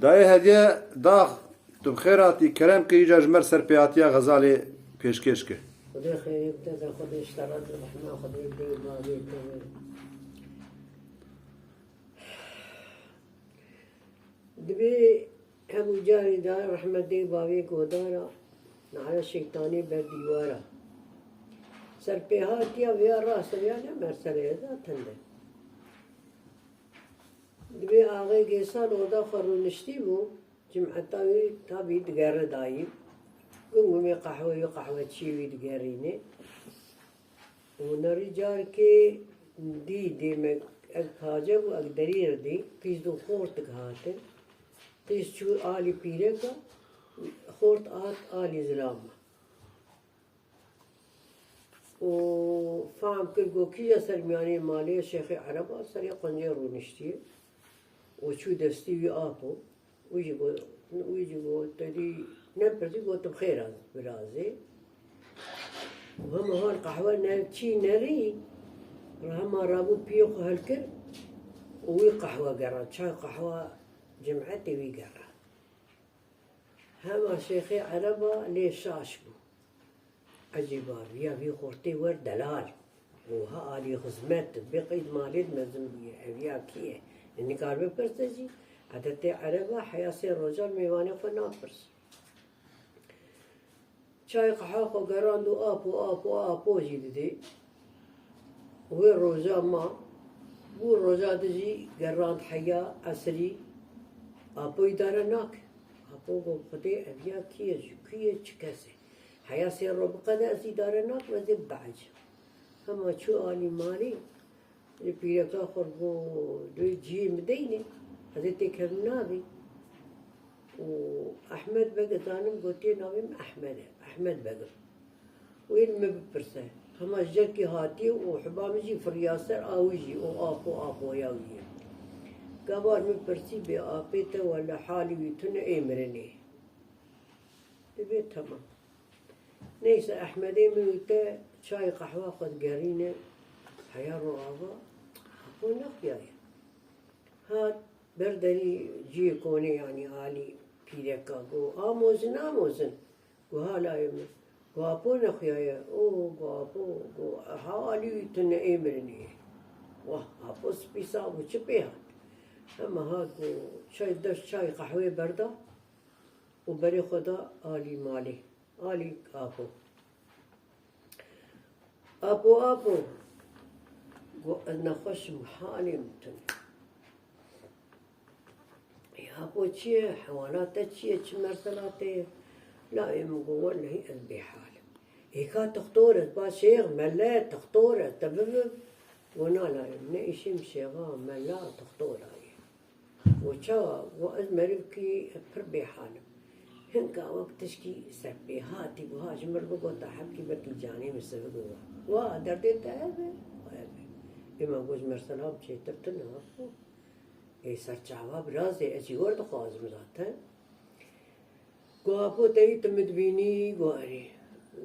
دای هدیه داغ تو بخیراتی کرم که ایجا جمر سر پیاتیا غزالی پیشکش که خدای خیر بده خدای اشتراد رحمه خدای دی بابی کنه دبی همو جاری دار رحمت دی بابی گودارا نعرا شیطانی بر دیوارا سر پیاتیا ویا راست ویا نمر سر ایزا تنده دبی آقای گیسان اودا خرونشتی بو جمعتاوی تا بید گر داییم قومي قهوة تشيوي دقاريني ونري جار كي دي مك حاجة و أقدرير دي بيز دو خورتك هاتن بيز شو آلي بيركا خورت آلي زلامة و فهم كرقو كيجا سرمياني مالي شيخي عربا سريا قنجيرو نشتي وشو دستي وي آبو ويجيبو تدي نبرتي قلت بخير برازي وهم هون قهوة نالتشي ناري هم رابو بيوخ هالكر وي قهوة قرا شاي قهوة جمعتي وي قرا هم شيخي عربة ليش شاشبو عجيبا يا في خورتي ور دلال وها آلي خزمت بقيد ماليد مزم بيا كيه إني قاربة برسجي عدتي عربة حياسي الرجال ميواني فنابرس چای قهوه خو گراند و آب جیدی و روزا ما بو روزا دجی گراند حیا عصری آبوی داره ناک آبو گو خدای اویا کیه چکسه حیا سی رو بقدر ازی داره ناک وزی بعج اما چو آلی مالی پیرکا خور بو دوی جی مدینه ازی تکر نابی وأحمد بقى زانم قلتي ناويم أحمد بقى وين ما ببرسه هما جركي هاتي وحبامجي في الرياسر آويجي وآبو ياوي قبار مبرسي بآبيته ولا حالي ويتنا إمرني ببيت تمام نيس أحمدي ميوتا شاي قهوة قد قارينه حيا رعابة أبو نخيايا هات بردني جي كوني يعني عالي پیرکا گو آموزن گو حالا گو آپو نخیایه او گو آپو گو حالی تن ایمرنی واه آپو سپیسا و چه پیهد اما ها گو چای داشت چای قهوه بردا و بری خدا آلی مالی آلی آپو گو از نخوشم حالی متنی أبو تشي حوالات تشي مرسلاتي لا يمقو ولا هي بحال هيكا تختورت با شيخ ملا تختورت تبب ونا لا يمنا إشي مشيغا ملا تختورا وشا وأزمركي بر بحال هنكا وقت تشكي سبي هاتي وهاج مربقو تحبكي بكي جاني مسبقوا ودردي تابع إما قوز مرسلات بشي تبتنا سر جواب رازه اجیور تو خواهد مزاتن گو اپو تایی تمد بینی گو اری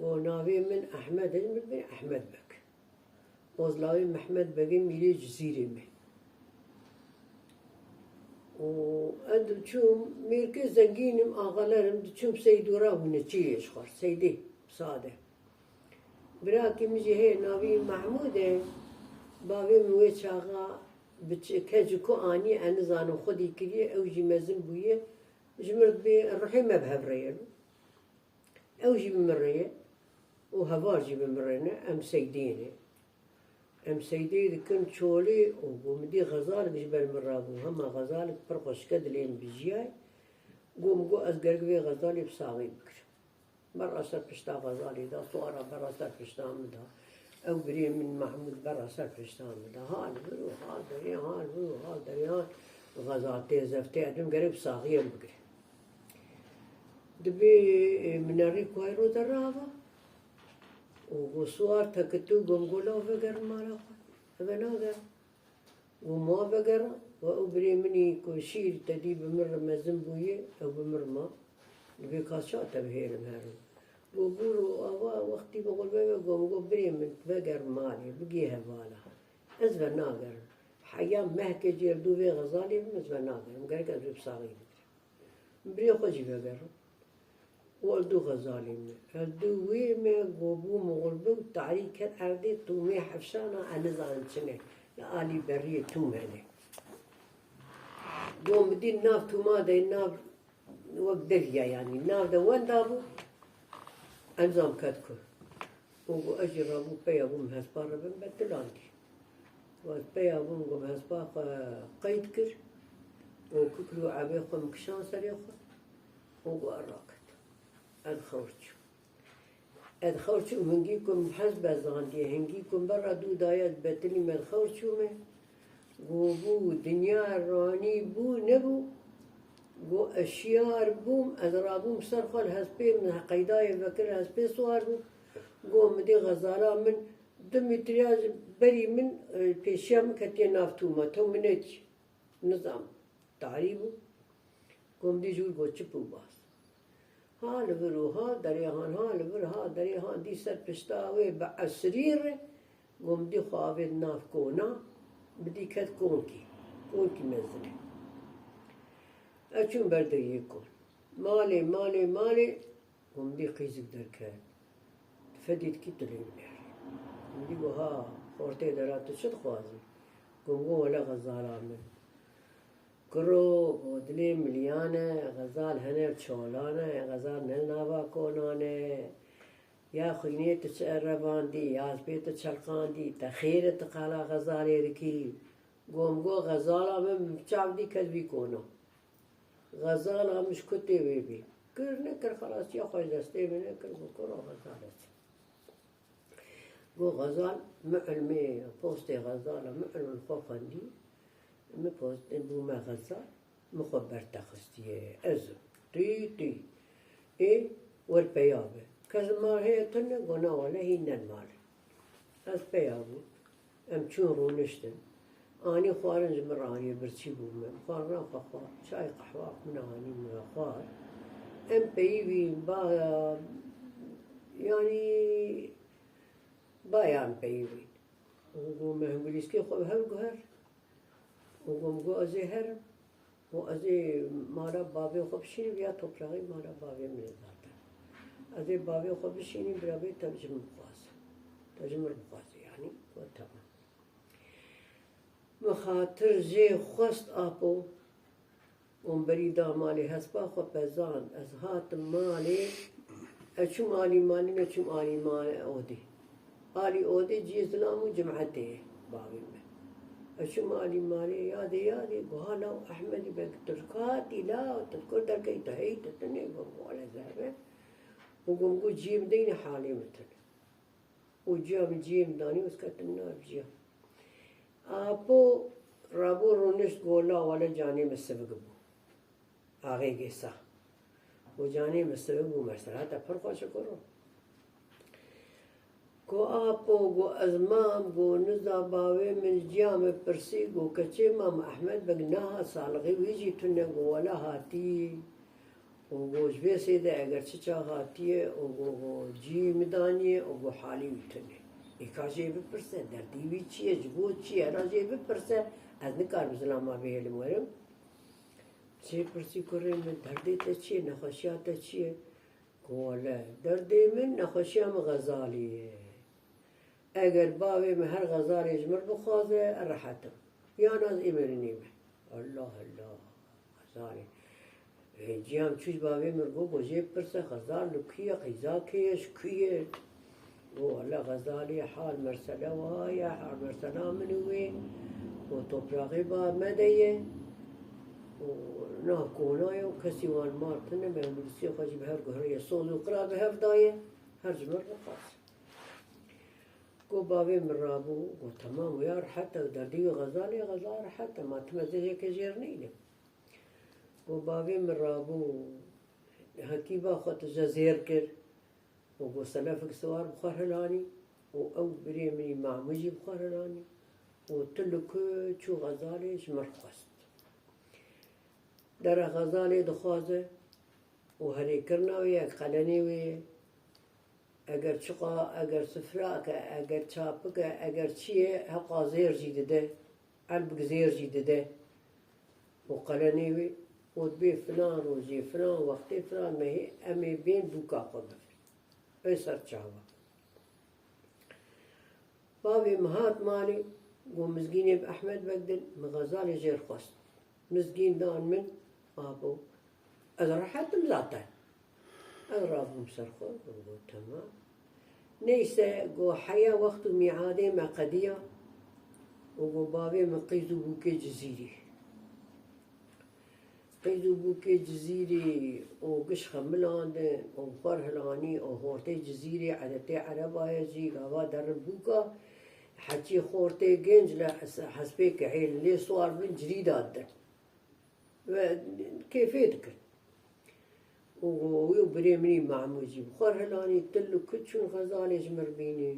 گو ناوی من احمد من احمد بک وزلاوی محمد بگی میری جزیره من و اندو چوم میرکه زنگینم آقالرم دو چوم سیدورا هونه چیش خور سیدی ساده براکی مجی هی ناوی محموده باوی موی چاقا كاجكو أني أنا زانو خدي كليه أو جي مازن بويه جمرت بي الروحي ما بهبريان أو جي بمرية وهبار جي بمرينا أم سيدي كنت شولي ومدي غزال جبل مرابو هما غزال برقش كدلين بجياي قوم قو أزقرق بي غزالي بصاغي بكر مرة سر بشتا غزالي دا صورة برا سر بشتا مدها أو بري من محمود برا سر بشتام ده هال برو هال دريان غزاتي زفتي أدم قريب صاغية بقري دبي من الريكو هيرو درابا وصوار تكتو قنقولا وفقر مالا فبناقر وما فقر وأبري مني كوشير تدي بمر مزنبوية أو بمر ما دبي كاشات بهيرم هارو وقولوا وقتي بقول بابا قوم بريم بقر مالي بقيها بالا أزفر ناقر حيام مهك جير دوبي غزالي أزفر ناقر مقرق أزفر بصاغي بري خوشي بقرب والدو غزالي من الدو ويمة قوبو مغلبو تعريك الأرضي تومي حفشانا أنزان شنه لآلي برية توماني قوم بدي الناف توما دا الناف وقدليا يعني الناف دا وين دابو أنزام كتكو وقو أجي رابو بيا بوم هسبار ربن بدلاندي وبيا بوم قوم هسبار قيد كر وككلو عبيخو مكشان سريخو وقو أراكت أدخورشو هنجيكم حسب زاندي هنجيكم برا دو دايات بتلي مدخورشو مه بو دنيا راني بو نبو بو أشيار بوم أدرابوم سرخل هسبي من قيداي بكر هسبي صوار بو قوم دي غزالة من دمترياز بري من بيشام كتير نافتوما تو منج نظام تعريبو قوم دي جول قو چپو باس ها لبرو ها دريهان ها لبر ها دريهان دي سر پشتاوي بعسرير قوم دي خواهد ناف كونا بدي كت كونكي مزني أشون برده يكون مالي قوم دي قيزك دركات فديت كي تلين نهري قوم دي ها خورتي درات شد خوازي قوم ولا غزالة من کرو گودلی ملیانه غزال هنر چولانه غزال نلناوا کونانه یا خینیت چرباندی یا بیت چلقاندی تخیرت قالا غزالی رکی گو غزالا من چابدی کذبی کونا غزالا مش کتی وی بی کر نکر خلاص یا خوش دسته می نکر کرو غزالت گو غزال معلمي بوست غزالة معلم الخوخندي مبوست بو ما غزال مخبر تخستيه أزم تي إيه والبيابة كذا ما هي تنا قنا ولا هي نمال أز بيابو أم تشورو نشتن أني خوارن زمراني برسي بوما خوارنا خوار شاي قحوة من أني من خوار أم بيبي با يعني بايان بيبي وقوم هنقوليسكي خو هنقهر وقوم قو أزي هرم وأزي مارا بابي خبشيني بيا توبراغي مارا بابي من ذاته أزي بابي خبشيني برابي ترجم البخاز يعني وتمام مخاطر زي خست آبو ومبريدا مالي هسبا خو بزان از هات مالي أشو مالي نشو مالي أودي جي إسلامو جمعته بابي من أشو مالي يادي قهانا أحمد بك تركاتي لا تذكر دركي تهي تتني قمو على ذهبه وقمو جيم ديني حالي مثل جيم داني وسكتنا بجيم أبو رابو رونش قولا ولا جاني مسبق بو آغي قيسا وجاني مسبق بو مرسلات فرقا شكرو گو آپو گو ازمام گو نزا باوی من جام پرسی گو کچه مام احمد بگناها سالغی ویجی تنه گو ولا هاتی و گو جبه سیده اگر چچا هاتیه و گو جی مدانیه و گو حالی ویتنه ایکا جه بپرسه دردی وی چیه جبو چیه را جه بپرسه از نکار بزلام بیهلم ورم چه پرسی کرم من دردی تا چیه نخوشیات تا چیه گو ولا دردی من نخوشیام غزالیه اگر باوی من هر غزالی جمر بخوازه راحتم یا ناز ایمرنیمه الله غزالی جیام چوش باوی مرگو بجیب پرسه غزال لکیه قیزا کیش کیه و الله غزالی حال مرسله وهایا حال مرسله منوی و توپراغی با مدیه و نه کونایه و کسی وان مارتنه من برسی خواهی به هر گهره صوز و قرار به هر دایه هر جمر بخوازه گو باوی مرابو گو تمام ويار حتى دردي غزالي حتى ما تمزجه كجير نينه گو باوی مرابو هكي باخت جزير كر وگو سلفك سوار بخار هلاني او بريمني معمجي بخار هلاني وتلك شو غزالي جمر خواست در غزالي دخوازه وهري كرنا ويا قلني ويا اگر چقا اگر سفراك اگر چاپك اگر چیه حقا زیر جیده ده البك زیر جیده ده وقلنيوي وتبي فلان روزي فلان وقتي فلان ما هي أمي بين بوكا قدر أي سر شعبا بابي مهات مالي ومزقيني بأحمد بقدر مغزالي غير خاص مزقين دان من أبو أنا رحت مزعتها أغرابهم سرخو قلت تمام نيسا قو حيا وقت ميعادي ما قدية وقو بابي من قيزو بوكي جزيري قيزو بوكي جزيري وقش خملاندن وفر هلاني وهورتي جزيري عدتي عربا يجي غابا در بوكا حكي خورتي جنج لا حسبيك عيل لي صور من جريدات ده كيف يذكر وبريمني مع موجي بخور هلاني تلو كتشون غزالي جمر بيني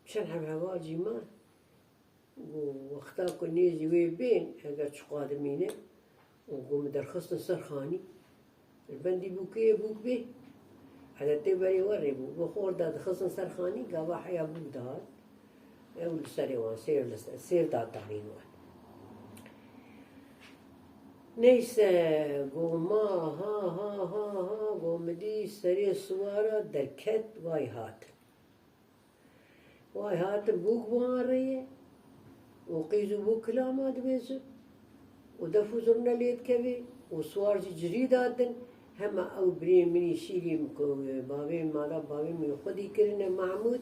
مشان حب هواجي ما وقتا كنيزي ويبين اگر قادمينه وقوم درخصنا سرخاني البندي بوكي بوك بيه هذا تبري وري بوك بخور دا دخصنا سرخاني قابا حيا بوك دار اول سريوان سير دا تعليم وان نيسا قوما ها قوم دي سري سوارا دركت واي هات بوك بواريه وقيزو بوك كلامات بيزو ودفو زرنا ليت كبي وسوار جري دادن هما او بريم مني شيري بابي مالا بابي من خدي كرنا محمود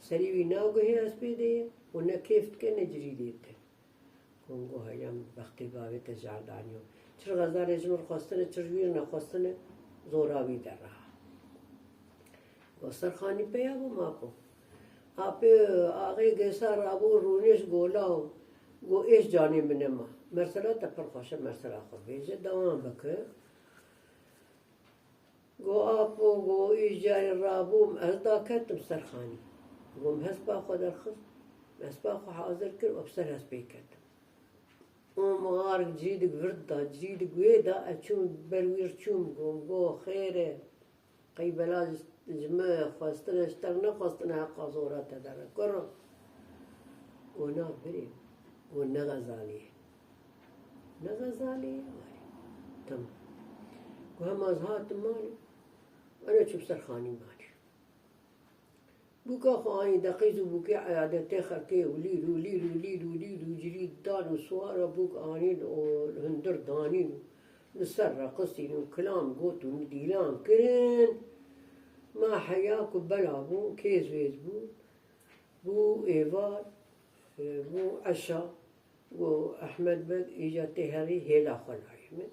سريوي ناوغو هي اسبيدي ونا كيف كنا جري ديته كونغو هيام بختي بابي تجعل دانيو چر غزار جمر خواستنه چر وير نخواستنه زوراوي در رها وسرخاني پيابو ماپو آپ آقای گیسا رابو رونش گولاو گو ایش جانی منما مرسلا تپر خوشه مرسلا خور بیجه دوام بکر گو آپو گو ایش جانی رابو ازدا کتم سرخانی گو مهسبا خود الخص مهسبا خو حاضر کر وبسر هسبی کتم مغارق جريدك وردا جريدك ويدا أشوم بروير شوم گو خيره قيبلاج جماع خواستنا اشتغلنا خواستنا قازورات دار كرم ونا بريم ونغزالي تم وهم أزهات مالي أنا شوف سرخاني مالي بوكا خاني دقيزو بوكي عيادتي خركي وليلو جريد دان وسوارة بوك آنين وهندر دانين نسر قصين وكلام قوت ونديلان كرين ما حياكو بلا بو كيز ويز بو إيفار بو عشا بو أحمد بن إجا تهري هيلا خلاي من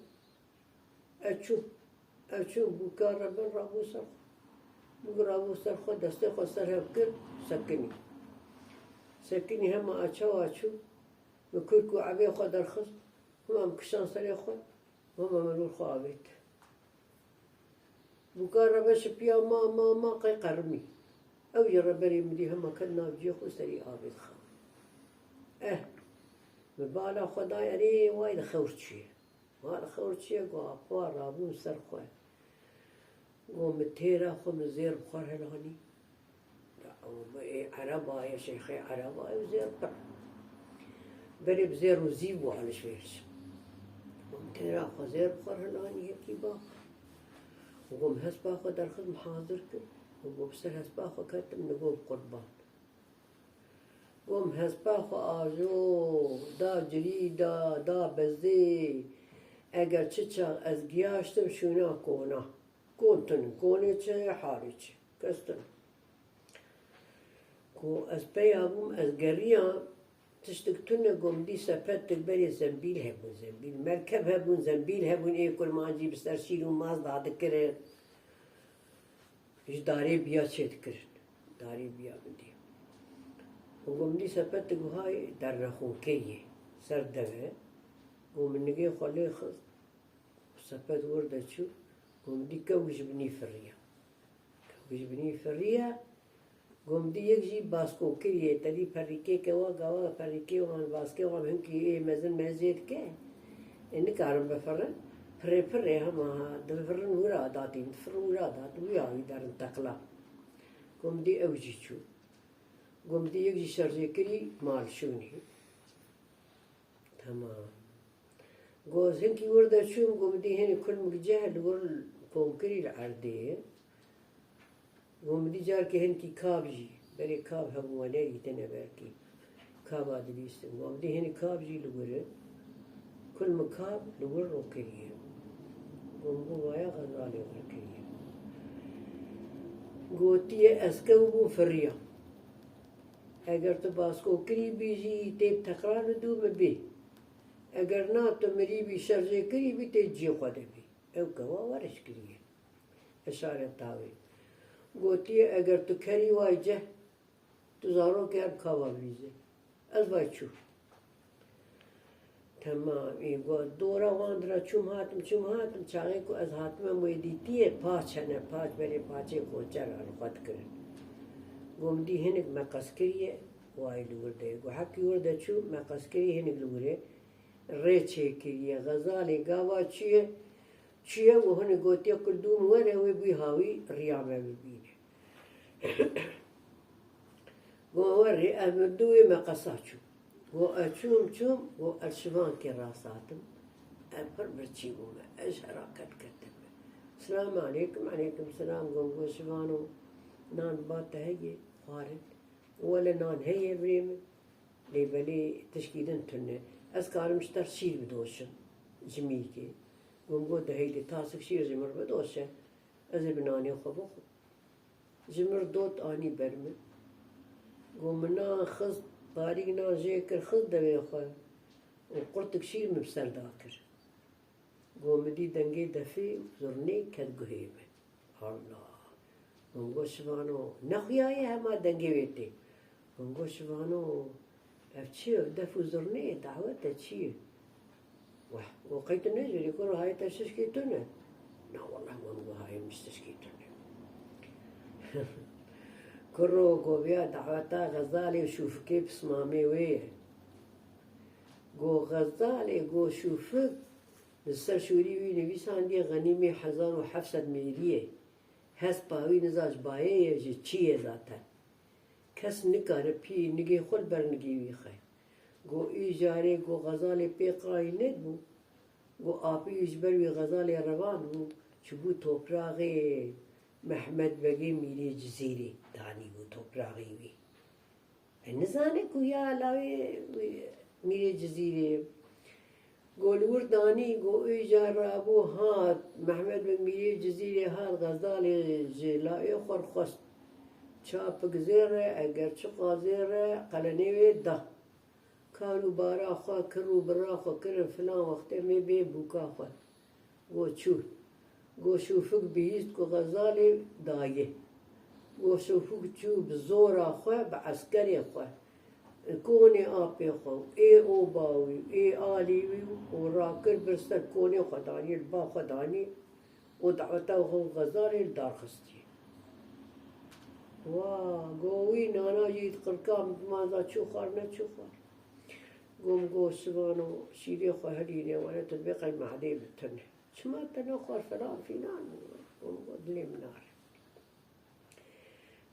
أشو بوكا ربن رابو سرخ بو رابو سرخ دستي خو سرها بكر سكني هما أشو بكركو عبي خو درخص هما مكشان سري خو هما ملول خو عبيت بوكارا باش بيا ما قي قرمي او يربري مدي هما كنا بجي خو سري عابد خا مبالا خدا يعني وايد خورتشي ما خورتشي قو ابا رابون سرخو قو متيرا خو مزير بخار هلاني عربا يا شيخي عربا وزير بري بزير وزيبو على شويش متيرا خو زير بخار هلاني هيك با وقوم هسبا خو درخد محاضر كر وقوم سر هسبا خو كتم نقوم قربان قوم هسبا خو آجو دا جريدا دا بزي اگر چچا از گیاشتم شونا کونه چه حاری چه کستن کو از پیابوم از گریان تشتكتنا قوم دي سفت تقبلي زنبيل هبون زنبيل مركب هبون زنبيل هبون ايه كل ما اجيب سرشيل وماز دا ذكرن ايش داري بيا چه ذكرن داري بيا بدي وقوم دي سفت تقو هاي در رخون كيه سر دوه قوم نگه خلي خص سفت ورده شو قوم دي كوش بني فرية قوم دي يجي باسكو كريه تدي فريكي كوا غوا فريكي وان باسكي وان هنكي ايه مزن مزيد كه انك عرب بفرن فري هم دفرن ورا داتين فرورا دات ويا يدار تقلا قوم دي اوجي شو قوم دي يجي شرجي كري مال شوني تمام قوز هنكي وردة شوم قوم دي هني كل مجهل ورل كونكري العردية قوم دي جاركي هنكي كابجي بري كاب هم ونالي تنبركي كاب ادريست قوم دي هني كابجي لورد كل مكاب لور روكريه قوم قوايا غزالي وركريه قوتي اسكوبو فريا اگر تو باسكو كري بيجي تيب تقرار دو ببي اگر نا تو مريبي شرجي كري بي تجي خده بي او قوا ورش كريه اشارة تاوي قوتي اگر تو كري واجه تزارو که کاوا بیزه از باید چو تمام این گو دورا واندرا چوم هاتم چاقی کو از هاتم مویدیتیه پاچنه پاچ بری پاچه کوچر الخط کرن گوم دی هنگ مقص کریه وای لورده گو حقی ورده چو مقص کریه هنگ لوره ریچه کریه غزالی گاوا چیه و هنگ گوتیا کل دوم وره وی بی هاوی ریامه ببینه ووري أمدوي ما قصاتشو وأشوم وأشوان كراساتم أبر برتشيبوما أشهر كتب السلام عليكم السلام قوم شوانو نان بات هي خارج ولا نان هي بريم لي بلي تشكيلن تنه أسكار مشتر شير بدوشن جميكي قوم قد هيدي تاسك شير جمر بدوشة أزبناني خبوخ جمر دوت آني برمي قومنا خز طارقنا جيكر خز دبي خواه وقلت كشير مبسر داكر قوم دي دنجي دفي زرني كد قهيمة الله قوم قو شبانو نخياي هما دنجي بيتي قوم قو شبانو افتشيو دفو زرني دعوة تشيو وقيت نجري يقولوا هاي تشكيتونا لا والله قوم قو هاي مش تشكيتونا كرو قوبيا دعوتا غزالي وشوف كيف اسمامي ويه قو غزالي قو شوفك نسر شوري وي نويسان دي غنيمي 1700 ميليه هس باوي نزاج بايه يجي چيه ذاتا كس نكار بي نگي خل بر نگي ويخي قو ايجاري قو غزالي بيقاي ندبو قو آبي يجبر وي غزالي روان بو چبو توپراغي محمد بقي ميري جزيري داني بو توپراغي وي نزانه كو يا لاوي ميري جزيري قولور داني قو ايجار ابو هات محمد بن ميري جزيري هات غزالي جلاي خرخص چاپ گزيره اگر چقا زيره قلنيوي ده كانوا بارا خوا كرو برا خوا كرن فلان وقت مي بي بوكا خوا قو چو قو شوفك بيست قو غزالي دايه قو شوفك چو بزورا خوا بعسكري خوا كوني آبي خو اي او باوي اي آليوي وراكر برستر كوني خداني البا خداني ودعوته غزالي الدار خستي واه قوي نانا جيت قرقام ماذا تشوخر نتشوخر قوم قو سبانو شيري خو هديني وانا تطبيقي معدي بالتنه شما تنخر فلان فينان قوم قو دليم نار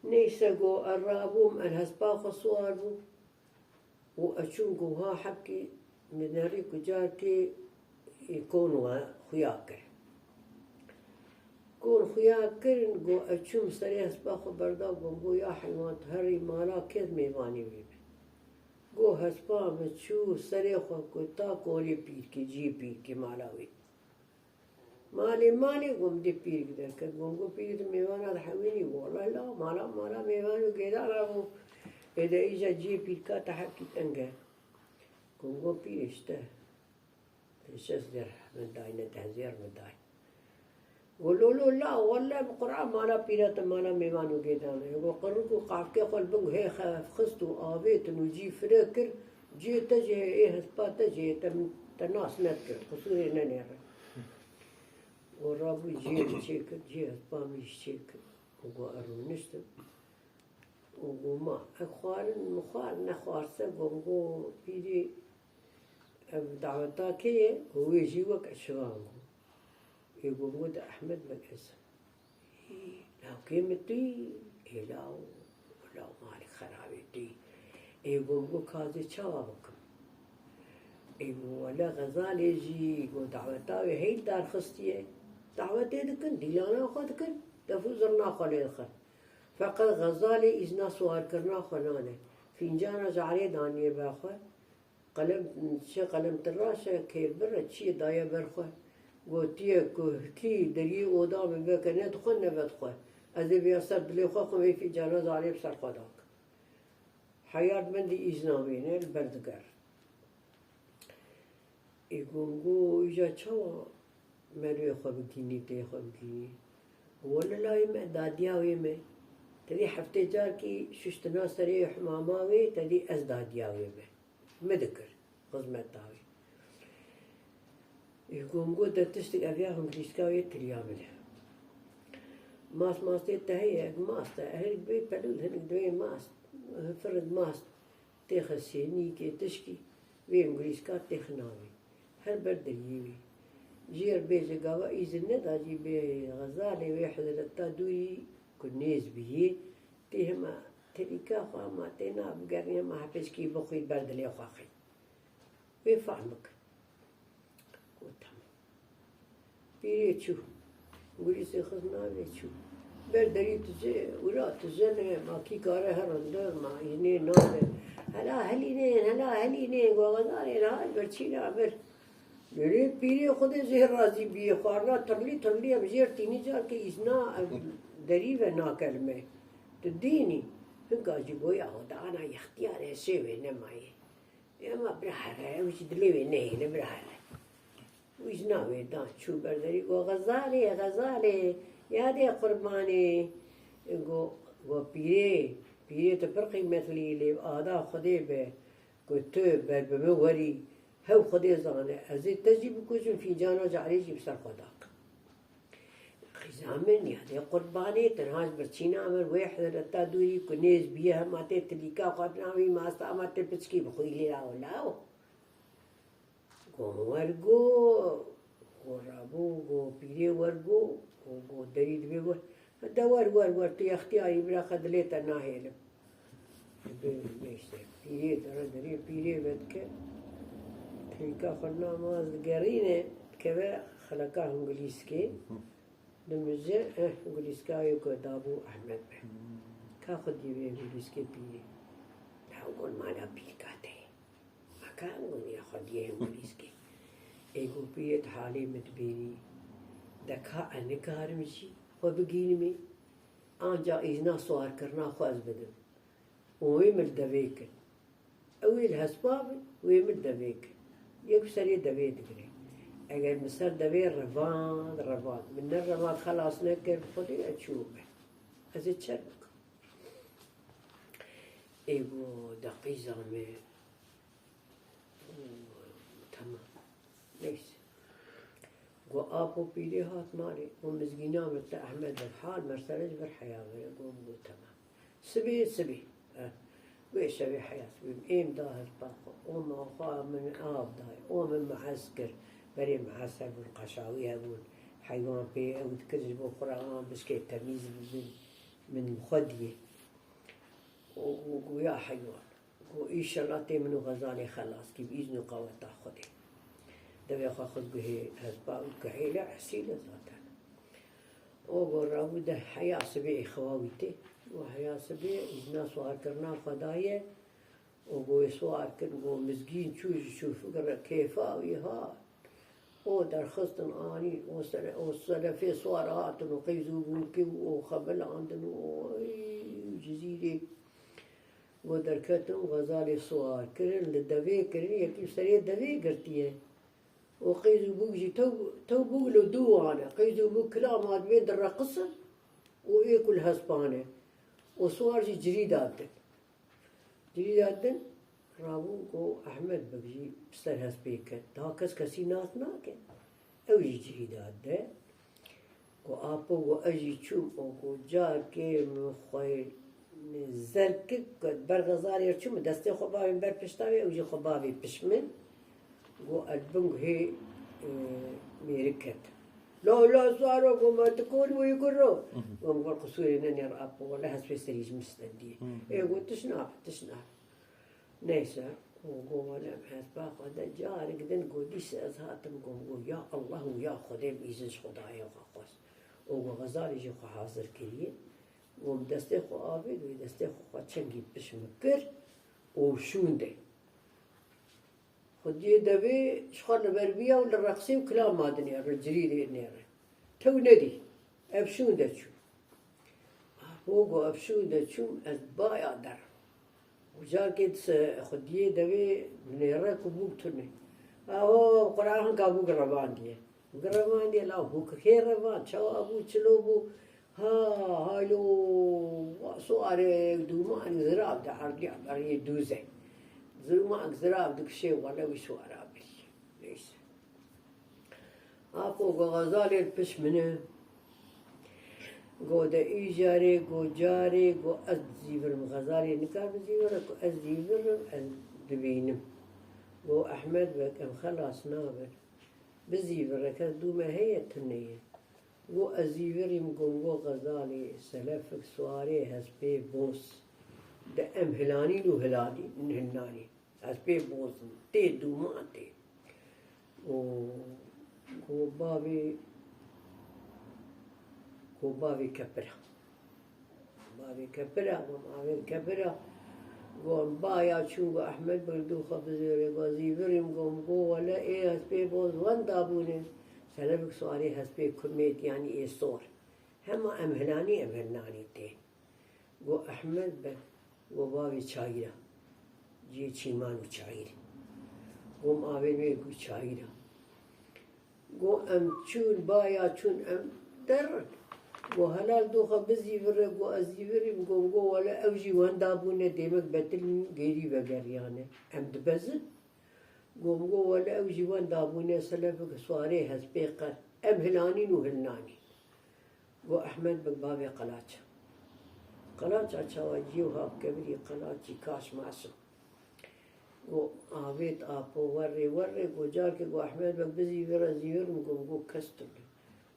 نيسا قو الرابوم الهسباخ صواربو وأشون ها حكي من هريك جاركي يكونوا خياكر كون خياكر قو أشون سري هسباخ بردا قو يا حيوان هري مالا كذ ميواني بيبي قو هسبا متشو سري خو كتا كولي بيركي جي بيركي مالاوي مالي قوم دي بيرك ذاك قوم بيرك ميوانا الحويني والله لا مالا ميوانو كذا رابو إذا إجا جي بيركا تحكي تنجا قوم بيرشته تشزر من داينا تهزير من داي قولوا له لا والله بقرآن مالا بيرات مالا ميوانو كذا يقول قرقو قافكي قول بنو هي خستو آبيت نجي فركر جي تجي إيه هسبا تجي تناس نتكر خصوصي ننير ورابو جي تشيكر جي هسبا مش تشيكر وقو أرونشتم وما مخال نخوارسه قومقو بيدي دعوتا كيه هو يجي وك أشوانه يقومقو ده أحمد مكسر لاو كيمتي لاو مالك خرابتي يقومقو كازي شوابكم يقول ولا غزال يجي يقول دعوتاوي هي دار خستيه دعوتي دكن ديانا خدكن تفوزرنا خلي خل فقط غزالي إذنا صور كرنا خلانه فنجانا جعلي دانية باخو قلم شي قلم تراشة كي برد شي دايا برخو قوتيه كي دري ودا ببك ندخل نبدخل أذي بيصير دلي خو خمي في جانا عليه بسر خداك حياة من دي إذنا بينه البردقر يقوم قو إجا شوا مروي خو بكيني تي خو بكيني ولا لا يم داديا ويم تدي حفتي جار كي ششتنا سري حماماوي تدي أزداديا ويم مذكر غزمتاوي يقوم قو تشتك أبياهم كيسكاوي تريامله ماس تهيئ ماس هنك بي بدل هنك دوي ماس فرد ماس تخسيني كي تشكي ويم كيسكا تخناوي هل بردليوي جير بيجي قوا إذن نداجي بغزالي ويحضر التادوي كنيز بيه تيهما تريكا خوا ما تينا بقرنيا ما حبش كي بخوي بردلي خواخي ويفهمك وتم بيري تشو قولي سيخزنا بيتشو بردلي تجي ولا تزني ما كي كاره هرندر ما يني نار هلا هلينين وغزالي لا برشينا بر मेरे पीरे खुदे जहर राजी भी है खारना तरली अब जेर तीनी जार के इसना दरी व ना कर में तो दीनी फिर गाजी बोया होता आना इख्तियार ऐसे वे न माये ये हम ब्रहर है उस दिले वे नहीं न ब्रहर है उसना वे दां छू बरदरी वो गजाले याद है कुर्बानी वो पीरे तो पर कीमत ले आधा खुदे बे कुत्ते बरबमवरी هو خدي زانه ازيد تجيب كوزن في جانا جعلي جيب سر خداك خزامن يعني قرباني تنهاج برشينا امر واحد رتا دوي كنيز بيها ما تليكا قبناوي ما استعمت بتسكي بخوي لي لا ورغو ورابو غو بيري ورغو غو دريد بيغو ور تي اختياري بلا خدليتا ناهيل بيري دري بيري بدك هيكا خلنا ماز قرينة كذا خلقاه انجليزكي دمجة انجليزكا يكو دابو احمد به كاخد يبي انجليزكي بيري تاقول مالا بيكاتي ما كان قول ياخد يه انجليزكي ايقو بيت حالي متبيني دكا انكار مشي وبقيني مي آنجا إذنا صوار كرنا خواز بدن ويمل دبيكن اويل هسبابن ويمل دبيكن يكسر يدبي تقري اگر مصر دبي رفان من الرفان خلاص نكر خدي اشوفه هذا تشرك ايغو دقيقة مي تمام ليش قو ابو بيدي هات مالي ومزقينا مثل احمد الحال مرسلج بالحياة يقوم قو تمام سبي ويش أبي حياة بيم ظاهر طاقة وما خا من آب داي ومن معسكر بري معسكر بالقشاوي هون حيوان بي أو تكذب قرآن بس كي تمييز من مخدية ويا حيوان وإيش الله تمنو غزالي خلاص كي بإذن قوة تأخذه دبي خاخذ به هزباء وكحيلة حسيلة ذاتها وقول رابو ده حياة سبيعي خواويته وحياة سبيع إذنا سوار كرنا خدايا وقوي سوار كرنا مزقين شوف كيفا ويها ودر خصتن آني وصلفي سوارات وقيزو بوكي وخبل عندن وجزيري ودر كتن غزالي سوار كرن للدوي كرن يكي سريع دوي قرتيه وقيزو بوكي تو بوكلو دوانا قيزو بوك كلام هاد بين در قصة ويكل هسبانه وصور جريدات رابو کو احمد بگجی بسر هست بیکن تا کسی ناس ناکن اوجی جريدات ده کو آپو کو اجی چوب کو جار که مخوی زرکک کد برغزاری چوب دسته خبابی بر پشتاوی اوجی خبابی پشمن کو البنگ هی میرکت لا صاروا وما تقول ويقروا وما القصور إنني رأب ولا هسوي سريج مستندي إيه قلت تشنع نيسا وقوم لم حسبا خدا جارك دن قديس أزهاتم قوم يا الله ويا خدا بيزنش خدايا وخاص وغزالي جو حاضر كريه قوم دسته خو آبد و دسته خو چنگی بشمكر وشونده خدي دبي شخل بربية ولا رقصي وكلام ما دنيا رجري دي نيرة تو ندي أبشونده شو فوقو أبشونده شو أزبايا در وجاكيت خدي دبي نيرة كبوك توني أهو قرآن كابو قربان دي قربان دي لا بوك خير ربان شو أبو چلو بو ها هالو سواري دومان زراب ده عرضي عباري دوزه زرما زراب دك شيء ولا وش ورابي ليش أبو غزالي البش منه قو ده إيجاري قو جاري قو أزيفر غزالي نكار بزيفر قو أزيفر دبينم قو أحمد بك أم خلاص نابر بزيفر كدو ما هي التنية قو أزيفر يمقوم قو غزالي سلفك سواري هسبي بوس ده أم هلاني لو هلاني من هلاني هسبي بوس تي دوما تي قو بابي كبرة بابي كبرة ومعاوي كبرة قوم بايا شو أحمد بردو خبزيري قو أزيفر يمقوم قو ولا إيه هسبي بوس وان دابوني سلفك سواري هسبي كميت يعني إيه صور هما أمهلاني تي قو أحمد بك قو بابي شايرة جي چيمانو شاير قوم آوين قو شايرة قو أم چون بايا چون أم درن قو هلال دوخة بزيفر قو أزيفر قو ولا أوجي وان دابوني ديمك بتل غيري بغريانة أم دبزن قو ولا أوجي وان دابوني سلفك سواري هسبي قر أمهلاني نوهلناني قو أحمد بك بابي قلاچ أشاوى جيوها بكبري قلاچي كاش معصم قو آبيت آبو وري قو جارك قو أحمد بك بزيفر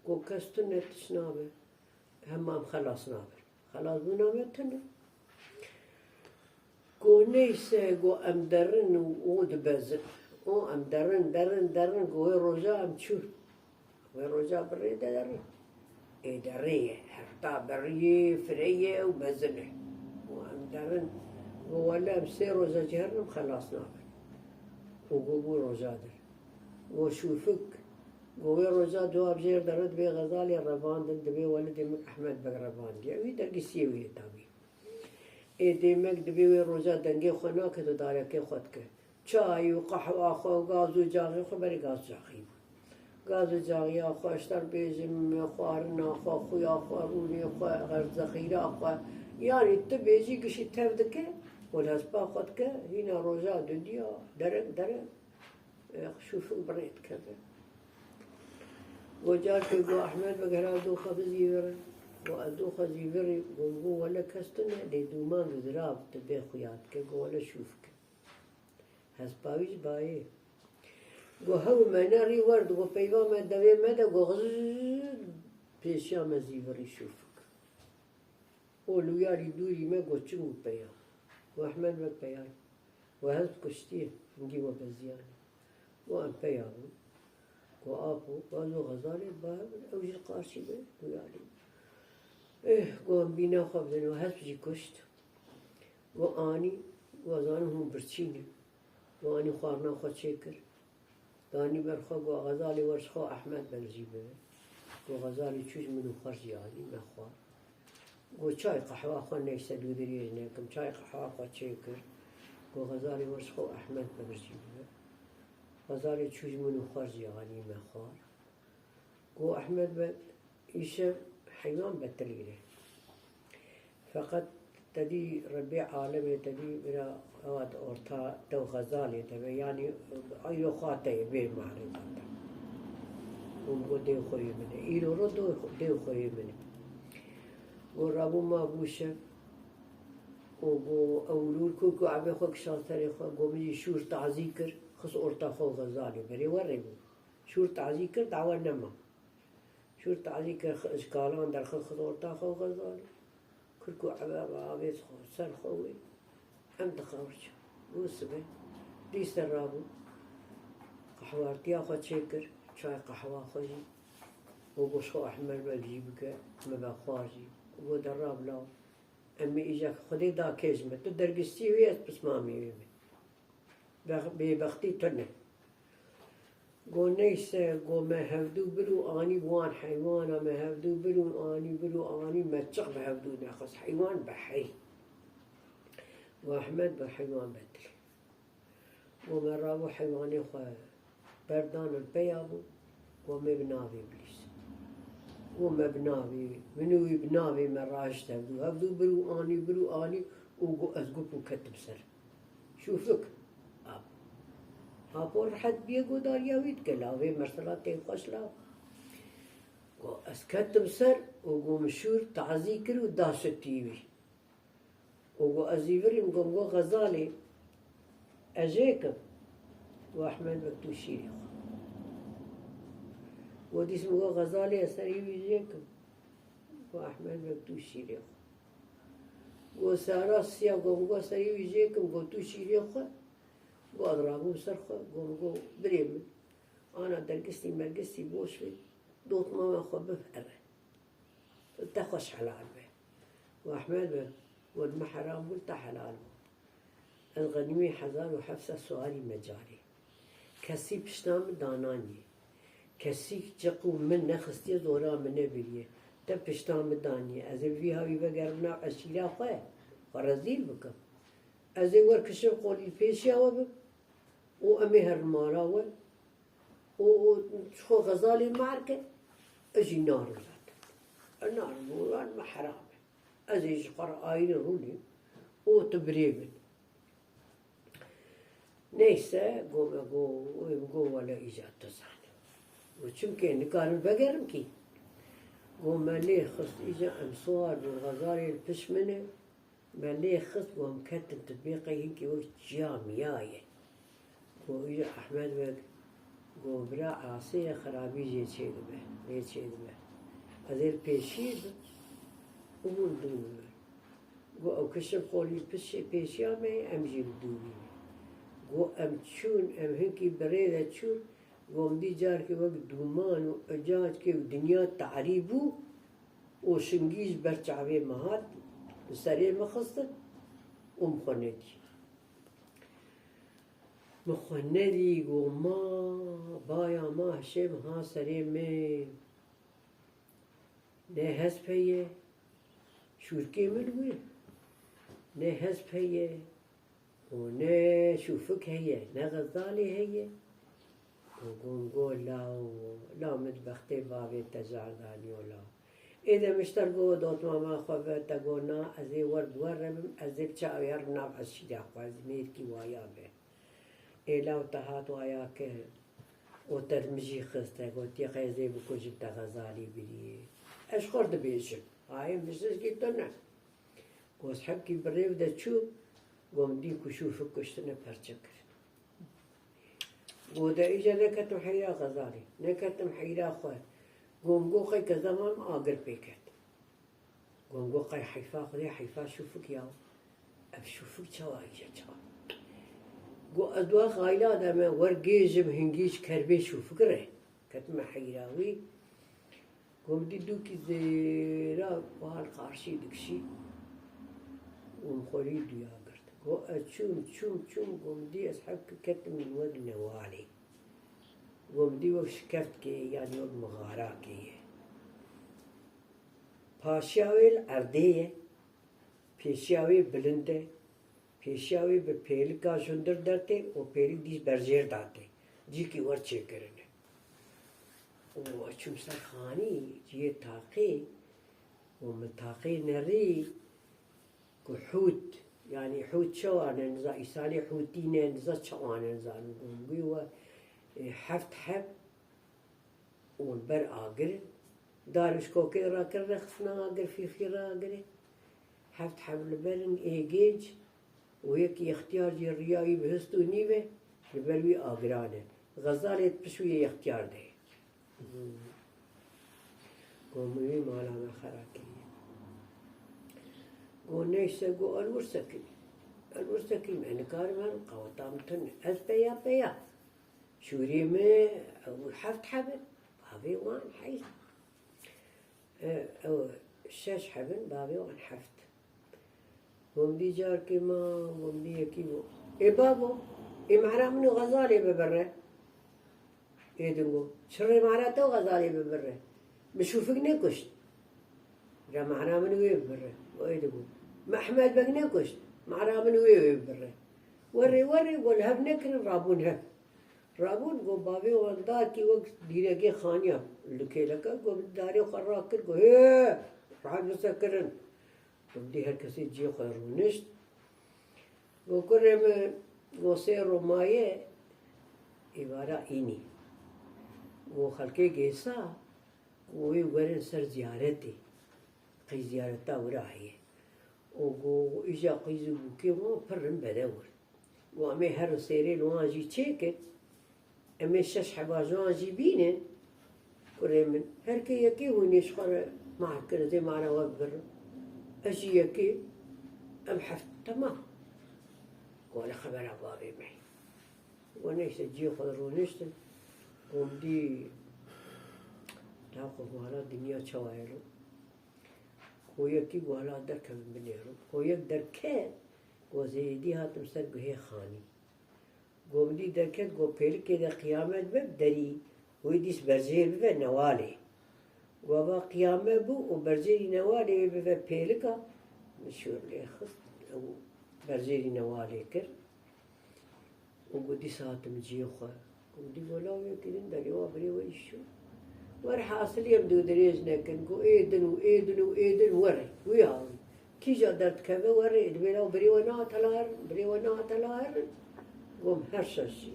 قو كستن تشنابه همام خلاص نابر خلاص بنامه تنه قو نيسه قو أم درن وود بزن أم درن قو روجا أم تشوف وروجا بريدة درن درية حرطة برية فرية وبزنة وأم درن ولا بسير روزا جهرم خلاص نابر وقو روزا در وشوفك قوي روزا جواب جير درد بي غزالي الربان دبي ولدي من أحمد بك ربان دي وي درقي سيوي تابي اي ديمك دبي وي روزا دنگي خناك تو دارك خودك چاي وقهوة خو غازو جاغي خو بري غاز جاغي غاز جاغي خو اشتر بيجم خوارنا خو خويا خو روني خو غير ذخيرة خو يعني تبيجي قشي تفدك والهسبا خودك هنا روزا دنيا درك شوفوا بريت كذا وجار في قو أحمد بقرا دوخة بزيفر وأدوخة زيفري قو ولا كستنا دي دومان زراب تبي خيات قو ولا شوفك هسباويش باي قو هو مناري ورد قو بيوا ما دوي مدى قو غزد بيشيا ما زيفري شوفك قولو ياري دوري ما قو چنو بيا قو أحمد بك بيا وهز كشتيه نجيبه بزياني وأن بيا وآبو قالوا غزالي باب أوجي القارشي بي ويالي قوم بينا خبزن وهسبجي كشت وآني وزانهم برشيني وآني خوارنا خو شكر داني برخو غزالي ورشخو أحمد بنجيبه وغزالي تشوج منو خرج يعني مخوار وشاي قحوة خو نيسا دودريج نيكم شاي قحوة خو شكر وغزالي ورشخو أحمد بنجيبه غزالي تشوج منو خرج يعني مخوار قو أحمد يشف حيوان بتليله فقط تدي ربيع عالمي تدي بنا أواد أورتا تو غزالي تبي يعني أيو خاطئ بين معرفة ومقو ديو خوي منه إيلو ردو ديو خوي منه ورابو ما بوشف وقو أولول كوكو عبي خوك شاطري خو قو مجي شور تعذيكر خص أورتا خو غزالي بري ورقو شور تعذيكر دعوة نما شور تعذيكر إشكالان در خص أورتا خو غزالي كركو عبي عبيس خو سر خوي أم تخرج وسبه ديست الرابو قحوارتي أخذ شكر شاي قحوة خذي وقصو أحمر بجيبك ما بخارجي ودراب لا أمي إجاك خدي دا كيزمة تدرقستي وياس بس ما ميمي ببختي تنه قو نيسا قو ما هفدو برو آني وان حيوانا ما هفدو برو آني برو آني ما تشق بهفدو ناخص حيوان بحي وأحمد بحيوان بدل ومرابو حيواني خوا بردان البيابو ومبنابي بليس ومبنابي منو يبنابي مراش تهدو هفدو برو آني وقو أزقوب وكتب سر شوفك هاپور حد بیگو داریاوید کلاوی مرسلات خوش لا و اسکتم سر و گو مشور تعزی کرو داشتیوی و گو ازیوریم گو غزالی اجیکم و احمد بکتو شیری خو و دیسم گو غزالی اسریوی جیکم و احمد بکتو شیری خو و سارا سیا گو اسریوی جیکم گو تو شیری خو وأضربه صرخة قوم بريم أنا درقستي مرقستي بوشوي دوت ماما خبف أره تخش حلال به وأحمد به والمحرام قلت حلال الغنيمي حزان وحفصة سؤالي مجاري كسي بشتام داناني كسي جقو من نخستي دورا من نبريه تب بشتام داني أزل فيها ويبقرنا عشيلا خواه ورزيل بكم أزل وركشف قولي الفيشيا وبب وأمي هالماراول وشخو غزالي معركة أجي نار ولاد النار مولان ما حرام أجي قرأ آين رولي وتبريبن نيسا قوم ولا إيجاد تزعل وشم كان كان البقرم كي قوم ليه خص إجا أمصار والغزالي البشمنة ما ليه خص قوم كتن تطبيقي هيك وقت جامياية ويجي أحمد بك قو برا عاصية خرابي جي تشيد به هذيل بيشيد ومن دون قو أو كشف خولي بيشيا مي أم جيب دوني قو أم تشون أم هنكي بريدة تشون قو مدي جار كي وقت دومان وأجاج كي ودنيا تعريبو وشنجيش برشعبي مهات السرير مخصط ومخندي مخندي قو ما بايا ما هشم ها سرير مي نه هسب هي شوركي ملوي نه هسب هي ونه شوفك هي نه غزالي هي وقول لا متبختي بابي تجعلاني ولا إذا مشترقوا دوت ماما خوفة تقولنا أزي ورد ورم أزي بشاوير ناب أشياء قازمير كي وايا به إلا وتهات وايا كه وترمجي خسته قلت يا خيزي بكوجب تغزالي بري اش خورد بيشم هاي مشتش جبتنا وصحب كي بريو دا تشوف قوم دي كشوفك كشتنا برشكر ودا إجا نكتم حيرا غزالي نكتم حيرا خواه قوم قوقي كزمان آقر بيكت قوم قوقي حيفا خذي حيفا شوفك يا أب شوفك شوايجا شوا قو أدوا خايلا داما ورقيجم هنجيش كربي شوفك ره كتم حيراوي قوم دي دوكي زيرا وهال قارشي دكشي ومخوري ديا قرت قو أتشوم قوم دي أصحابك كتم من ود نوالي قوم دي وشكفت كي يعني وقت مغارا كي پاشاوي الأردية پیشاوي بلنده پیشاوي بپیلکا شندر درته و پیلک دیش برجیر داته جي کی ورچه کرنه و اچوم سر خاني جي تاقي و متاقي نري كو حوت يعني حوت شوانا نزا إسالي حوتينا نزا شوانا نزا نقوم بيوا حفت حب والبر آقر دارش كوكي راكر رخصنا آقر في خير آقر حفت حب لبرن إيجيج وهيك اختيار جي الرياوي بهستو نيبه لبروي آقرانه غزالي بشوية اختيار ده قومي مالا ما خراكي قو نيسا قو الورسكني المستقيم يعني كارمان قوتامتن از بيا شوري ما أو حفت حبن بابي وان حيث أو شاش حبن بابي وان حفت ومدي جار كما ومدي يكيبو إيه بابو إيه معنا منو غزالي ببره إيه دنقو شري معنا تو غزالي ببره بشوفك نكشت را معنا منو إيه ببره وإيه دنقو محمد بك نكشت معنا منو إيه ببره وري قول هب نكر رابون هب رابون قو بابي وندار کی وقت دیره کے خانیہ لکھے لگا گو دارے قرار کر گو ہے راح مسكرن بدي هالكسي جي خيرونشت گو کرم گو سيرو مايه عبارة إني گو خلقه گیسا گو يورن سر زيارتي قي زيارتا وراهي وگو إجا قيزو بوكي وما فرن بدور وامي هر سيري لواجي تشيكت أما شش حباجان جيبينه كريمن هركي يكي ونيش خر معك كده زي معنا وبر أجي يكي أم حفت تمام ولا خبر أبابي معي ونيش تجي خضرونيشت ومدي تاخذ ولا دنيا شوايلو ويكي ولا درك من بنيرو ويك دركات وزيدي هاتم سرق هي خاني قومدي دركت قو بيلك كده قيامت ببدري ويديس برزيل بفا نوالي وابا قيامة بو وبرزيل نوالي بفا بيلكا مشهور لي خص أو برزيل نوالي كر وقودي ساتم جيوخا قودي ولاو يكدن داري وابري ويشو ورحاصل يبدو دريجنا كن قو ايدن وري وياوي كي جا درت كذا وري ادبيلاو بري ونا تلار قوم هرشاشي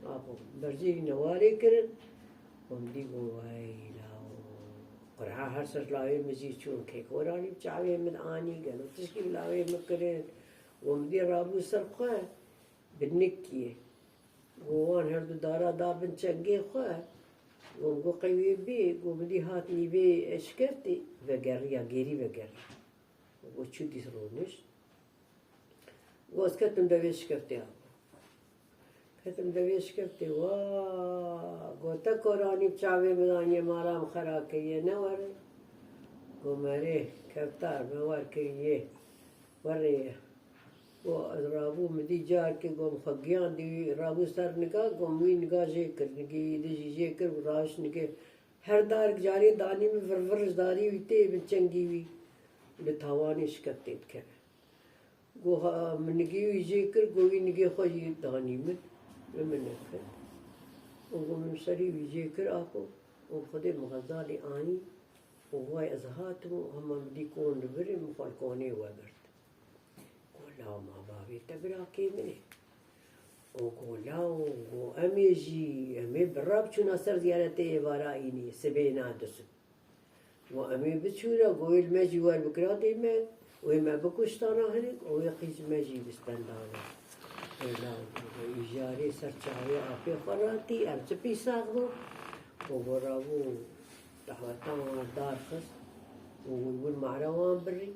أبو برزيل نواري كرن قوم دي قوائلا قرحا هرشاش لاوي مزيد شون كيك وراني بچاوي من آني قالوا تشكي لاوي مكرن قوم دي رابو سرقا بالنكية قوان هردو دارا دابن چنگي خواه قوم قو قوي بي قوم دي هاتني بي اشكرتي وقريا غيري وقريا وچو دي سرونش واسكتم دويش كرتي ختم دویش کرتے واہ گوتا قرآنی بچاوے بدانیے مارام خرا کے یہ نہ ورے گو مرے کفتار میں ور کے یہ ورے وہ رابو مدی جار کے گو مخگیان دی رابو سر نکا گو موی نگا جیکر نگی دجی جیکر راش نگے ہر دار جاری دانی میں فرورش داری ہوئی تے بچنگی ہوئی بتاوانی شکتے بکر گو منگی ہوئی جیکر گوی نگے خوشی دانی میں ومنك وقوم سري ويجيكر أكو وخدي مغزالي آني وهاي أزهاتهم هم بديكون بري مفالكوني وبرد قولا ما بابي تبراكي مني وقولا وأميجي أمي براب شو نصر زيارتي ورايني سبينا دسو وأمي بتشورا قويل ماجي والبكراتي ما وما بكوشتانا هنك ويقيس ماجي بستاندانا إيجاري سرچاوي آفي خراتي أرچپي ساغدو وبرابو تحواتان دار خس وول معروان بري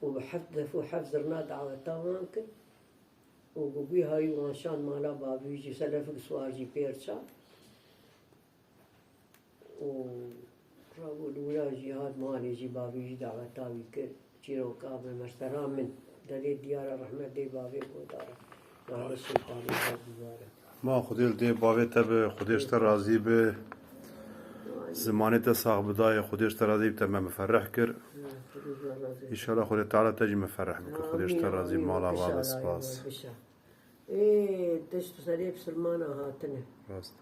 وبحفظ حفظرنا دعوتان كن وقبي هاي وانشان مالا بابي جي سلفك سواجي بيرشا ورابو الأولى جهاد مالي جي بابي جي دعوتاوي كن چيرو كابل مسترام من دلي ديار رحمة دي بابي بودارا ما خودیل دی باوی تب خودش تر راضی به زمانی تساق بدای خودش تر راضی به تمام مفرح کر إن خود تعالی تجی مفرح بکر خودش تر راضی مالا و سپاس إيه تشتو سريب سلمانا هاتنه راست